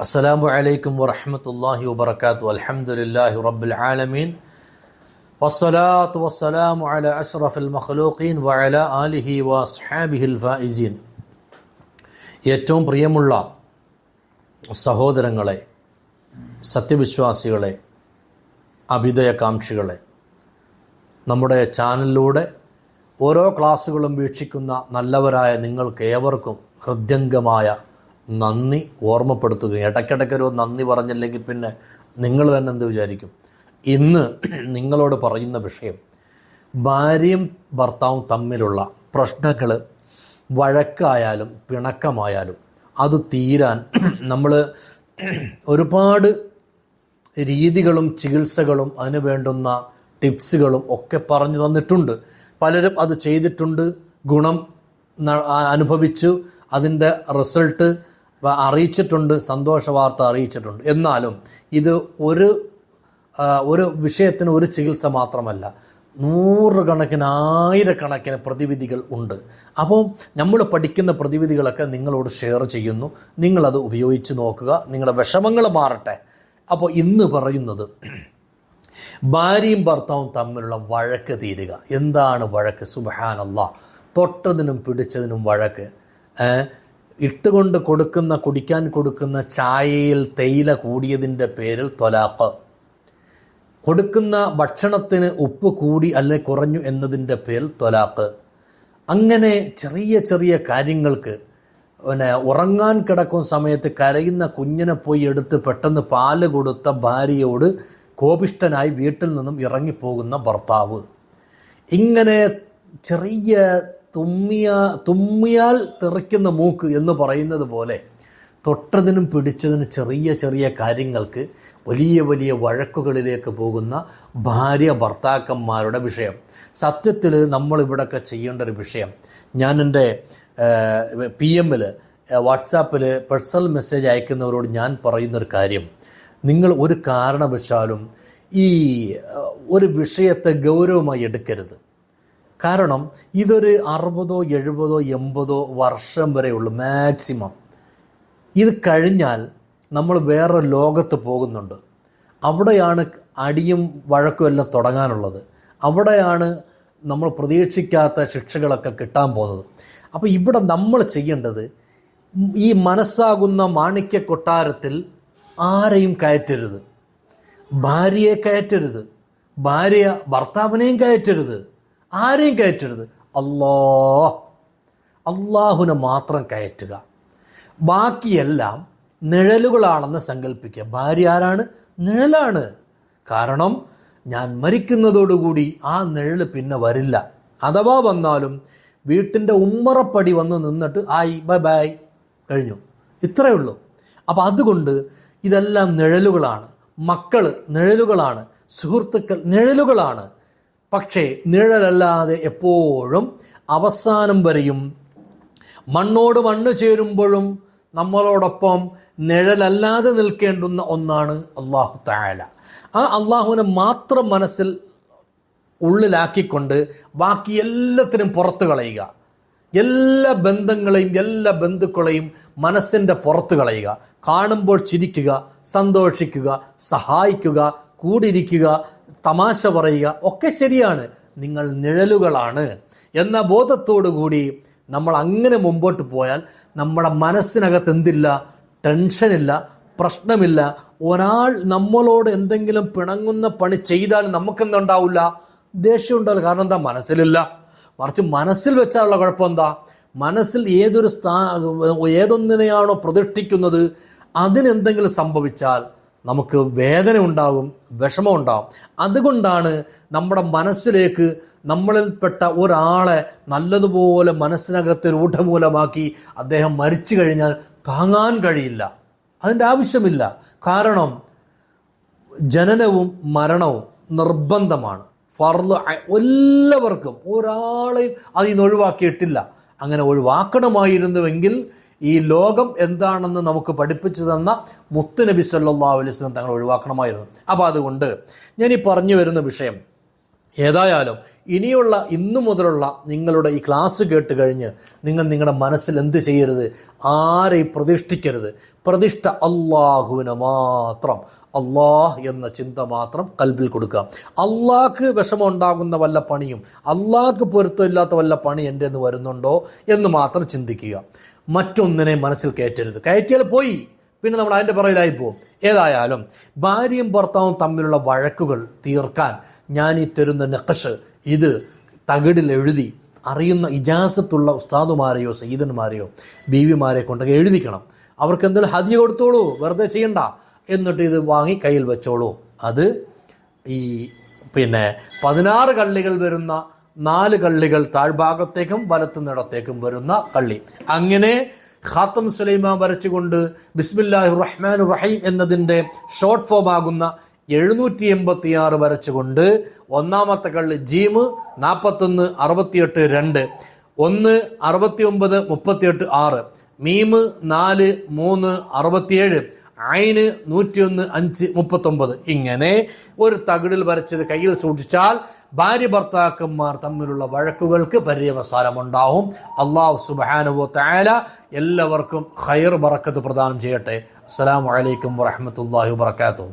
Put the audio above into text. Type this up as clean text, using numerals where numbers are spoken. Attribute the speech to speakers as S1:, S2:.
S1: അസ്സലാമു അലൈക്കും വറഹ്മത്തുള്ളാഹി വബറകാതുഹു. അൽഹംദുലില്ലാഹി റബ്ബിൽ ആലമീൻ വസ്സലാത്തു വസ്സലാമു അലാ അഷ്റഫിൽ മഖ്ലൂഖീൻ വഅലാ ആലിഹി വഅസ്ഹാബിഹിൽ ഫായിസീൻ. ഏറ്റവും പ്രിയമുള്ള സഹോദരങ്ങളെ, സത്യവിശ്വാസികളെ, അഭ്യുദയകാംക്ഷികളെ, നമ്മുടെ ചാനലിലൂടെ ഓരോ ക്ലാസ്സുകളും വീക്ഷിക്കുന്ന നല്ലവരായ നിങ്ങൾക്ക് ഏവർക്കും ഹൃദ്യംഗമായ നന്ദി ഓർമ്മപ്പെടുത്തുകയും, ഇടയ്ക്കിടയ്ക്കൊരു നന്ദി പറഞ്ഞില്ലെങ്കിൽ പിന്നെ നിങ്ങൾ തന്നെ എന്ത് വിചാരിക്കും? ഇന്ന് നിങ്ങളോട് പറയുന്ന വിഷയം ഭാര്യയും ഭർത്താവും തമ്മിലുള്ള പ്രശ്നങ്ങൾ, വഴക്കായാലും പിണക്കമായാലും അത് തീരാൻ നമ്മൾ ഒരുപാട് രീതികളും ചികിത്സകളും അതിന് വേണ്ടുന്ന ടിപ്സുകളും ഒക്കെ പറഞ്ഞു തന്നിട്ടുണ്ട്. പലരും അത് ചെയ്തിട്ടുണ്ട്, ഗുണം അനുഭവിച്ചു, അതിൻ്റെ റിസൾട്ട് അറിയിച്ചിട്ടുണ്ട്, സന്തോഷ വാർത്ത അറിയിച്ചിട്ടുണ്ട്. എന്നാലും ഇത് ഒരു വിഷയത്തിന് ഒരു ചികിത്സ മാത്രമല്ല, നൂറുകണക്കിന് ആയിരക്കണക്കിന് പ്രതിവിധികൾ ഉണ്ട്. അപ്പോൾ നമ്മൾ പഠിക്കുന്ന പ്രതിവിധികളൊക്കെ നിങ്ങളോട് ഷെയർ ചെയ്യുന്നു. നിങ്ങളത് ഉപയോഗിച്ച് നോക്കുക, നിങ്ങളുടെ വിഷമങ്ങൾ മാറട്ടെ. അപ്പോൾ ഇന്ന് പറയുന്നത് ഭാര്യയും ഭർത്താവും തമ്മിലുള്ള വഴക്ക് തീരുക. എന്താണ് വഴക്ക്? സുബ്ഹാനല്ലാഹ്, തൊട്ടതിനും പിടിച്ചതിനും വഴക്ക്. ഇട്ടുകൊണ്ട് കുടിക്കാൻ കൊടുക്കുന്ന ചായയിൽ തേയില കൂടിയതിൻ്റെ പേരിൽ ത്വലാഖ്, കൊടുക്കുന്ന ഭക്ഷണത്തിന് ഉപ്പ് കൂടി അല്ലെ കുറഞ്ഞു എന്നതിൻ്റെ പേരിൽ ത്വലാഖ്. അങ്ങനെ ചെറിയ ചെറിയ കാര്യങ്ങൾക്ക്, ഉറങ്ങാൻ കിടക്കുന്ന സമയത്ത് കരയുന്ന കുഞ്ഞിനെ പോയി എടുത്ത് പെട്ടെന്ന് പാല് കൊടുത്ത ഭാര്യയോട് കോപിഷ്ഠനായി വീട്ടിൽ നിന്നും ഇറങ്ങിപ്പോകുന്ന ഭർത്താവ്, ഇങ്ങനെ ചെറിയ തുമ്മിയാൽ തെറിക്കുന്ന മൂക്ക് എന്ന് പറയുന്നത് പോലെ തൊട്ടതിനും പിടിച്ചതിനും ചെറിയ ചെറിയ കാര്യങ്ങൾക്ക് വലിയ വലിയ വഴക്കുകളിലേക്ക് പോകുന്ന ഭാര്യ ഭർത്താക്കന്മാരുടെ വിഷയം. സത്യത്തിൽ നമ്മളിവിടെയൊക്കെ ചെയ്യേണ്ട ഒരു വിഷയം, ഞാൻ എൻ്റെ PM വാട്സാപ്പിൽ പേഴ്സണൽ മെസ്സേജ് അയക്കുന്നവരോട് ഞാൻ പറയുന്നൊരു കാര്യം, നിങ്ങൾ ഒരു കാരണവശാലും ഈ ഒരു വിഷയത്തെ ഗൗരവമായി എടുക്കരുത്. കാരണം ഇതൊരു 60, 70, 80 വർഷം വരെയുള്ളൂ മാക്സിമം. ഇത് കഴിഞ്ഞാൽ നമ്മൾ വേറെ ലോകത്ത് പോകുന്നുണ്ട്. അവിടെയാണ് അടിയും വഴക്കും എല്ലാം തുടങ്ങാനുള്ളത്. അവിടെയാണ് നമ്മൾ പ്രതീക്ഷിക്കാത്ത ശിക്ഷകളൊക്കെ കിട്ടാൻ പോകുന്നത്. അപ്പോൾ ഇവിടെ നമ്മൾ ചെയ്യേണ്ടത്, ഈ മനസ്സാകുന്ന മാണിക്യ കൊട്ടാരത്തിൽ ആരെയും കയറ്റരുത്. ഭാര്യയെ കയറ്റരുത്, ഭാര്യ ഭർത്താവിനെയും കയറ്റരുത്, ആരെയും കയറ്റരുത്. അള്ളാഹുവിനെ മാത്രം കയറ്റുക. ബാക്കിയെല്ലാം നിഴലുകളാണെന്ന് സങ്കല്പിക്കുക. ഭാര്യ ആരാണ്? നിഴലാണ്. കാരണം ഞാൻ മരിക്കുന്നതോടുകൂടി ആ നിഴൽ പിന്നെ വരില്ല. അഥവാ വന്നാലും വീട്ടിൻ്റെ ഉമ്മറപ്പടി വന്ന് നിന്നിട്ട് ആയി ബൈ ബൈ കഴിഞ്ഞു, ഇത്രയേ ഉള്ളൂ. അപ്പം അതുകൊണ്ട് ഇതെല്ലാം നിഴലുകളാണ്. മക്കൾ നിഴലുകളാണ്, സുഹൃത്തുക്കൾ നിഴലുകളാണ്. പക്ഷേ നിഴലല്ലാതെ എപ്പോഴും അവസാനം വരെയും മണ്ണോട് മണ്ണ് ചേരുമ്പോഴും നമ്മളോടൊപ്പം നിഴലല്ലാതെ നിൽക്കേണ്ടുന്ന ഒന്നാണ് അല്ലാഹു തആല. ആ അള്ളാഹുവിനെ മാത്രം മനസ്സിൽ ഉള്ളിലാക്കിക്കൊണ്ട് ബാക്കി എല്ലാത്തിനും പുറത്തു കളയുക. എല്ലാ ബന്ധങ്ങളെയും എല്ലാ ബന്ധുക്കളെയും മനസ്സിൻ്റെ പുറത്ത് കളയുക. കാണുമ്പോൾ ചിരിക്കുക, സന്തോഷിക്കുക, സഹായിക്കുക, കൂടിയിരിക്കുക, തമാശ പറയുക, ഒക്കെ ശരിയാണ്. നിങ്ങൾ നിഴലുകളാണ് എന്ന ബോധത്തോടു കൂടി നമ്മൾ അങ്ങനെ മുമ്പോട്ട് പോയാൽ നമ്മുടെ മനസ്സിനകത്ത് എന്തില്ല? ടെൻഷനില്ല, പ്രശ്നമില്ല. ഒരാൾ നമ്മളോട് എന്തെങ്കിലും പിണങ്ങുന്ന പണി ചെയ്താൽ നമുക്കെന്തുണ്ടാവില്ല? ദേഷ്യം ഉണ്ടാവില്ല. കാരണം എന്താ? മനസ്സിലില്ല. മറിച്ച് മനസ്സിൽ വെച്ചാലുള്ള കുഴപ്പം എന്താ? മനസ്സിൽ ഏതൊന്നിനെയാണോ പ്രതിഷ്ഠിക്കുന്നത് അതിനെന്തെങ്കിലും സംഭവിച്ചാൽ നമുക്ക് വേദന ഉണ്ടാകും, വിഷമം ഉണ്ടാകും. അതുകൊണ്ടാണ് നമ്മുടെ മനസ്സിലേക്ക് നമ്മളിൽപ്പെട്ട ഒരാളെ നല്ലതുപോലെ മനസ്സിനകത്ത് രൂഢമൂലമാക്കി അദ്ദേഹം മരിച്ചു കഴിഞ്ഞാൽ താങ്ങാൻ കഴിയില്ല. അതിൻ്റെ ആവശ്യമില്ല. കാരണം ജനനവും മരണവും നിർബന്ധമാണ്. ഫർള് എല്ലാവർക്കും, ഒരാളെയും അതിൽ നിന്ന് ഒഴിവാക്കിയിട്ടില്ല. അങ്ങനെ ഒഴിവാക്കണമായിരുന്നുവെങ്കിൽ ഈ ലോകം എന്താണെന്ന് നമുക്ക് പഠിപ്പിച്ചു തന്ന മുത്തുനബി സല്ലല്ലാഹു അലൈഹി വസല്ലം തങ്ങൾ ഒഴിവാക്കണമായിരുന്നു. അപ്പോൾ അതുകൊണ്ട് ഞാൻ ഈ പറഞ്ഞു വരുന്ന വിഷയം, ഏതായാലും ഇനിയുള്ള ഇന്നു മുതലുള്ള നിങ്ങളുടെ ഈ ക്ലാസ് കേട്ട് കഴിഞ്ഞ് നിങ്ങൾ നിങ്ങളുടെ മനസ്സിൽ എന്ത് ചെയ്യരുത്, ആരെയും പ്രതിഷ്ഠിക്കരുത്. പ്രതിഷ്ഠ അള്ളാഹുവിന് മാത്രം, അള്ളാഹ് എന്ന ചിന്ത മാത്രം കൽബിൽ കൊടുക്കുക. അള്ളാഹ്ക്ക് വിഷമം ഉണ്ടാകുന്ന വല്ല പണിയും, അള്ളാഹ്ക്ക് പൊരുത്തമില്ലാത്ത വല്ല പണി എൻ്റെ എന്ന് വരുന്നുണ്ടോ എന്ന് മാത്രം ചിന്തിക്കുക. മറ്റൊന്നിനെ മനസ്സിൽ കയറ്റരുത്. കയറ്റിയാൽ പോയി, പിന്നെ നമ്മൾ അതിൻ്റെ പുറകിലായി പോകും. ഏതായാലും ഭാര്യയും ഭർത്താവും തമ്മിലുള്ള വഴക്കുകൾ തീർക്കാൻ ഞാൻ ഈ തരുന്ന നഖ്ഷ് ഇത് തകിടിൽ എഴുതി അറിയുന്ന ഇജാസത്തുള്ള ഉസ്താദുമാരെയോ സയ്യിദന്മാരെയോ ബീവിമാരെ കൊണ്ടൊക്കെ എഴുതിക്കണം. അവർക്ക് എന്തെങ്കിലും ഹദിയ കൊടുത്തോളൂ, വെറുതെ ചെയ്യണ്ട. എന്നിട്ട് ഇത് വാങ്ങി കയ്യിൽ വെച്ചോളൂ. അത് ഈ 16 കള്ളികൾ വരുന്ന 4 കള്ളികൾ താഴ്ഭാഗത്തേക്കും വലത്തുനിടത്തേക്കും വരുന്ന കള്ളി. അങ്ങനെ ഖാത്തം സുലൈമാൻ വരച്ചുകൊണ്ട് ബിസ്മില്ലാഹിർ റഹ്മാനിർ റഹീം എന്നതിൻ്റെ ഷോർട്ട് ഫോം ആകുന്ന 786 വരച്ചുകൊണ്ട് ഒന്നാമത്തെ കള്ളി ജീമ് 41 68 2, 1 69 38 6, മീമ് 4 3 67, ഐന് 101 5 39. ഇങ്ങനെ ഒരു തകിടിൽ വരച്ചത് കയ്യിൽ സൂക്ഷിച്ചാൽ ഭാര്യ ഭർത്താക്കന്മാർ തമ്മിലുള്ള വഴക്കുകൾക്ക് പര്യവസാനമുണ്ടാവും. അല്ലാഹു സുബ്ഹാനഹു വ തആല എല്ലാവർക്കും ഖൈർ ബറക്കത്ത് പ്രദാനം ചെയ്യട്ടെ. അസ്സലാമു അലൈക്കും വറഹ്മത്തുള്ളാഹി വബറകാതുഹു.